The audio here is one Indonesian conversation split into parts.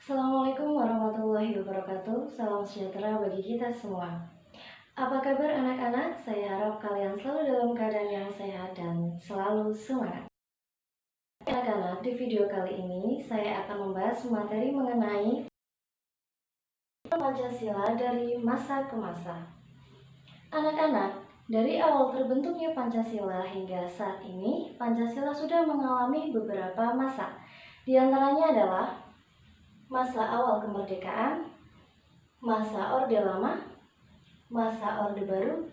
Assalamualaikum warahmatullahi wabarakatuh. Salam sejahtera bagi kita semua. Apa kabar anak-anak? Saya harap kalian selalu dalam keadaan yang sehat dan selalu semangat. Anak-anak, di video kali ini saya akan membahas materi mengenai Pancasila dari masa ke masa. Anak-anak, dari awal terbentuknya Pancasila hingga saat ini, Pancasila sudah mengalami beberapa masa. Di antaranya adalah masa awal kemerdekaan, masa Orde Lama, masa Orde Baru,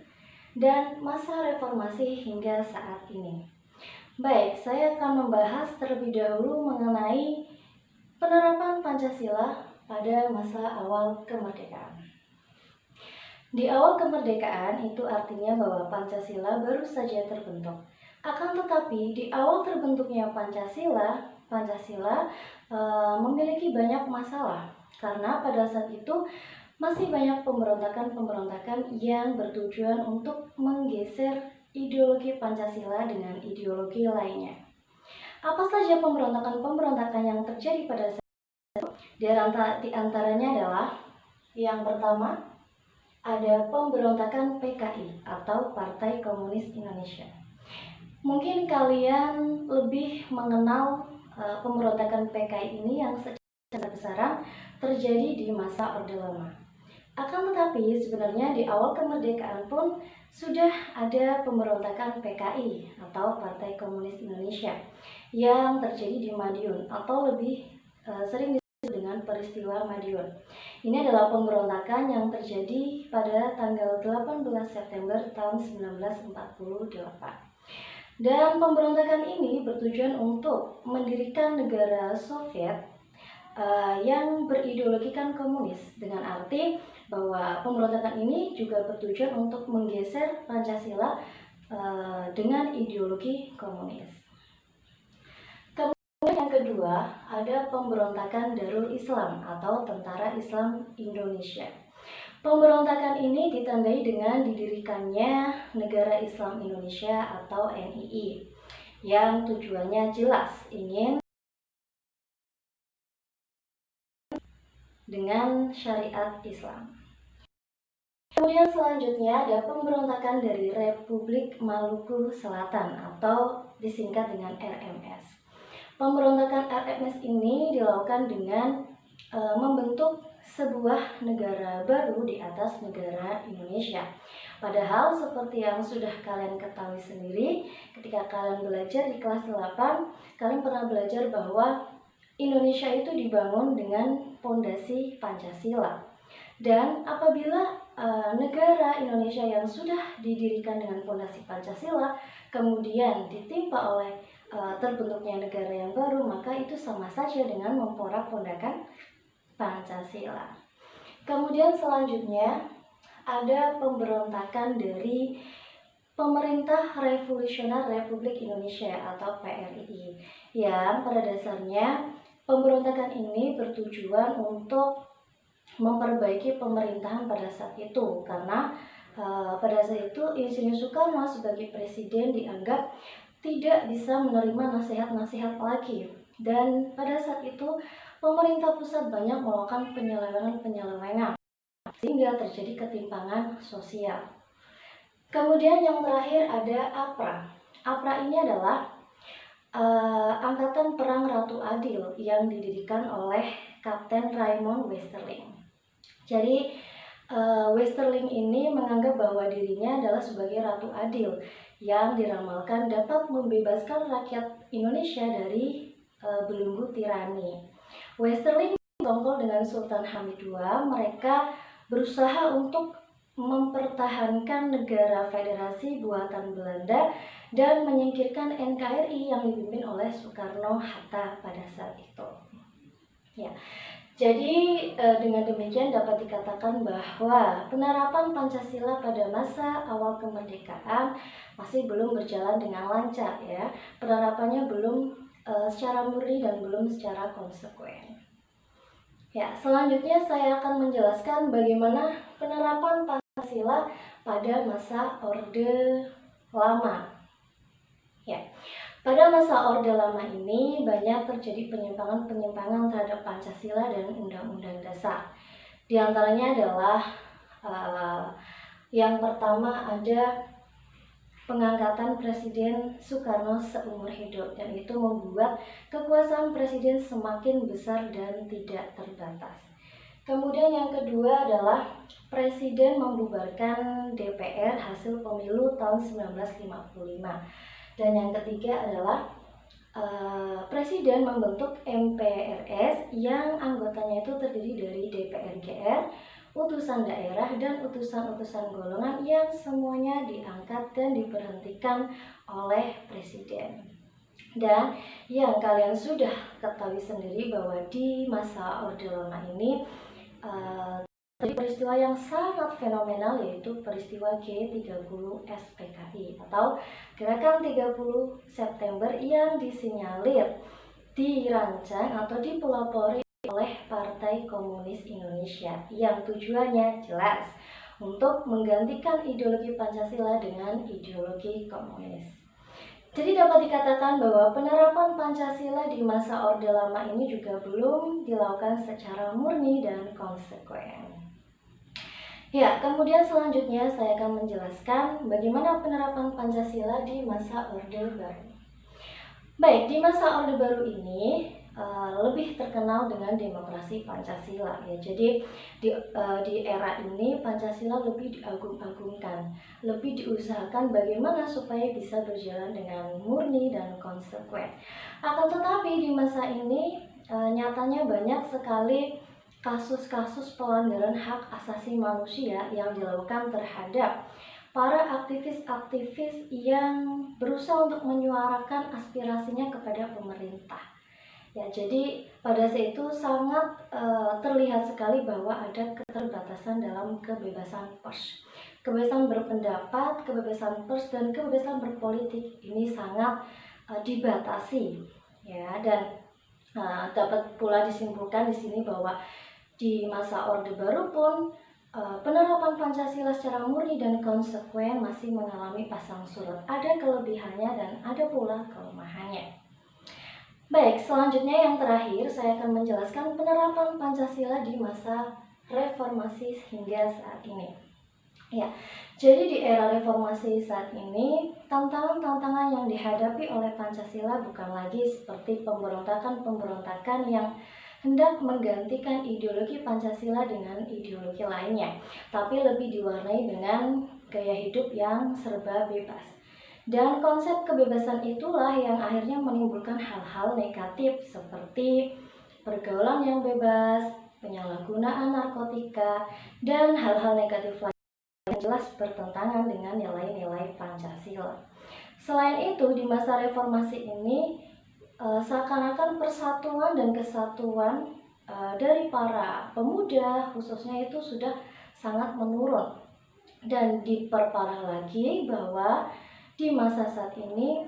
dan masa reformasi hingga saat ini. Baik, saya akan membahas terlebih dahulu mengenai penerapan Pancasila pada masa awal kemerdekaan. Di awal kemerdekaan itu artinya bahwa Pancasila baru saja terbentuk. Akan tetapi di awal terbentuknya Pancasila memiliki banyak masalah karena pada saat itu masih banyak pemberontakan-pemberontakan yang bertujuan untuk menggeser ideologi Pancasila dengan ideologi lainnya. Apa saja pemberontakan-pemberontakan yang terjadi pada saat itu? Di antaranya adalah yang pertama ada pemberontakan PKI atau Partai Komunis Indonesia. Mungkin kalian lebih mengenal pemberontakan PKI ini yang secara besaran terjadi di masa Orde Lama. Akan tetapi sebenarnya di awal kemerdekaan pun sudah ada pemberontakan PKI atau Partai Komunis Indonesia yang terjadi di Madiun atau lebih sering disebut dengan peristiwa Madiun. Ini adalah pemberontakan yang terjadi pada tanggal 18 September tahun 1948. Dan pemberontakan ini bertujuan untuk mendirikan negara Soviet yang berideologikan komunis, dengan arti bahwa pemberontakan ini juga bertujuan untuk menggeser Pancasila dengan ideologi komunis. Kemudian yang kedua ada pemberontakan Darul Islam atau Tentara Islam Indonesia. Pemberontakan ini ditandai dengan didirikannya Negara Islam Indonesia atau NII yang tujuannya jelas ingin dengan syariat Islam. Kemudian selanjutnya ada pemberontakan dari Republik Maluku Selatan atau disingkat dengan RMS. Pemberontakan RMS ini dilakukan dengan membentuk sebuah negara baru di atas negara Indonesia. Padahal seperti yang sudah kalian ketahui sendiri, ketika kalian belajar di kelas 8, kalian pernah belajar bahwa Indonesia itu dibangun dengan fondasi Pancasila. Dan apabila negara Indonesia yang sudah didirikan dengan fondasi Pancasila kemudian ditimpa oleh terbentuknya negara yang baru, maka itu sama saja dengan memporak-pondakan Pancasila. Kemudian selanjutnya ada pemberontakan dari Pemerintah Revolusioner Republik Indonesia atau PRRI, yang pada dasarnya pemberontakan ini bertujuan untuk memperbaiki pemerintahan pada saat itu, karena pada saat itu Insinyur Soekarno sebagai presiden dianggap tidak bisa menerima nasihat-nasihat lagi, dan pada saat itu pemerintah pusat banyak melakukan penyelewengan sehingga terjadi ketimpangan sosial. Kemudian yang terakhir ada APRA. APRA ini adalah Angkatan Perang Ratu Adil yang didirikan oleh Kapten Raymond Westerling. Jadi Westerling ini menganggap bahwa dirinya adalah sebagai Ratu Adil yang diramalkan dapat membebaskan rakyat Indonesia dari belenggu tirani. Westerling bersekongkol dengan Sultan Hamid II. Mereka berusaha untuk mempertahankan negara federasi buatan Belanda dan menyingkirkan NKRI yang dipimpin oleh Soekarno-Hatta pada saat itu. Ya. Jadi dengan demikian dapat dikatakan bahwa penerapan Pancasila pada masa awal kemerdekaan masih belum berjalan dengan lancar, ya. Penerapannya belum secara murni dan belum secara konsekuen. Ya, selanjutnya saya akan menjelaskan bagaimana penerapan Pancasila pada masa Orde Lama. Ya, Pada masa Orde Lama ini banyak terjadi penyimpangan-penyimpangan terhadap Pancasila dan Undang-Undang Dasar. Di antaranya adalah yang pertama ada pengangkatan Presiden Soekarno seumur hidup, dan itu membuat kekuasaan presiden semakin besar dan tidak terbatas. Kemudian yang kedua adalah Presiden membubarkan DPR hasil pemilu tahun 1955. Dan yang ketiga adalah Presiden membentuk MPRS yang anggotanya itu terdiri dari DPR GR, utusan daerah, dan utusan-utusan golongan yang semuanya diangkat dan diberhentikan oleh Presiden. Dan yang kalian sudah ketahui sendiri bahwa di masa Orde Lama ini terjadi peristiwa yang sangat fenomenal, yaitu peristiwa G30 SPKI atau Gerakan 30 September yang disinyalir, dirancang atau dipelopori oleh Partai Komunis Indonesia yang tujuannya jelas untuk menggantikan ideologi Pancasila dengan ideologi komunis. Jadi dapat dikatakan bahwa penerapan Pancasila di masa Orde Lama ini juga belum dilakukan secara murni dan konsekuen. Ya, kemudian selanjutnya saya akan menjelaskan bagaimana penerapan Pancasila di masa Orde Baru. Baik, di masa Orde Baru ini lebih terkenal dengan demokrasi Pancasila, ya. Jadi di era ini Pancasila lebih diagung-agungkan, lebih diusahakan bagaimana supaya bisa berjalan dengan murni dan konsekuen. Akan tetapi di masa ini nyatanya banyak sekali kasus-kasus pelanggaran hak asasi manusia yang dilakukan terhadap para aktivis-aktivis yang berusaha untuk menyuarakan aspirasinya kepada pemerintah. Ya, jadi pada saat itu sangat terlihat sekali bahwa ada keterbatasan dalam kebebasan pers. Kebebasan berpendapat, kebebasan pers, dan kebebasan berpolitik ini sangat dibatasi, ya. Dan dapat pula disimpulkan di sini bahwa di masa Orde Baru pun penerapan Pancasila secara murni dan konsekuen masih mengalami pasang surut. Ada kelebihannya dan ada pula kelemahannya. Baik, selanjutnya yang terakhir saya akan menjelaskan penerapan Pancasila di masa reformasi hingga saat ini. Ya, jadi di era reformasi saat ini, tantangan-tantangan yang dihadapi oleh Pancasila bukan lagi seperti pemberontakan-pemberontakan yang hendak menggantikan ideologi Pancasila dengan ideologi lainnya, tapi lebih diwarnai dengan gaya hidup yang serba bebas. Dan konsep kebebasan itulah yang akhirnya menimbulkan hal-hal negatif seperti pergaulan yang bebas, penyalahgunaan narkotika, dan hal-hal negatif lain yang jelas bertentangan dengan nilai-nilai Pancasila. Selain itu, di masa reformasi ini seakan-akan persatuan dan kesatuan dari para pemuda khususnya itu sudah sangat menurun, dan diperparah lagi bahwa di masa saat ini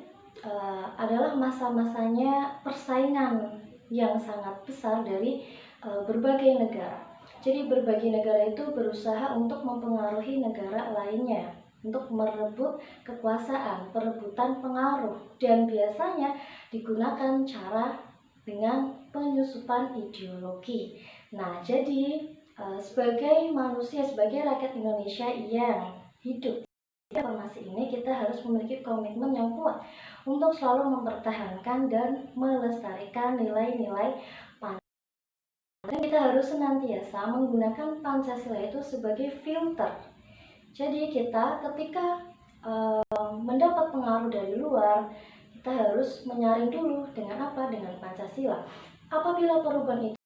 adalah masa-masanya persaingan yang sangat besar dari berbagai negara. Jadi berbagai negara itu berusaha untuk mempengaruhi negara lainnya, untuk merebut kekuasaan, perebutan pengaruh, dan biasanya digunakan cara dengan penyusupan ideologi. Nah, jadi sebagai manusia, sebagai rakyat Indonesia yang hidup di reformasi ini, kita harus memiliki komitmen yang kuat untuk selalu mempertahankan dan melestarikan nilai-nilai Pancasila. Dan kita harus senantiasa menggunakan Pancasila itu sebagai filter. Jadi kita ketika mendapat pengaruh dari luar, kita harus menyaring dulu dengan apa? Dengan Pancasila. Apabila perubahan itu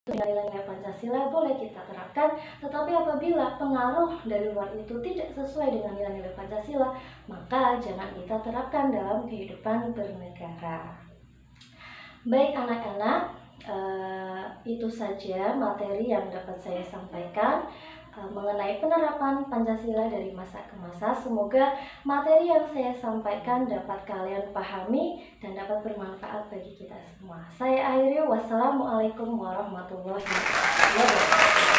nilai-nilai Pancasila boleh kita terapkan, tetapi apabila pengaruh dari luar itu tidak sesuai dengan nilai-nilai Pancasila, maka jangan kita terapkan dalam kehidupan bernegara. Baik anak-anak, itu saja materi yang dapat saya sampaikan mengenai penerapan Pancasila dari masa ke masa. Semoga materi yang saya sampaikan dapat kalian pahami dan dapat bermanfaat bagi kita semua. Saya akhiri, wassalamualaikum warahmatullahi wabarakatuh.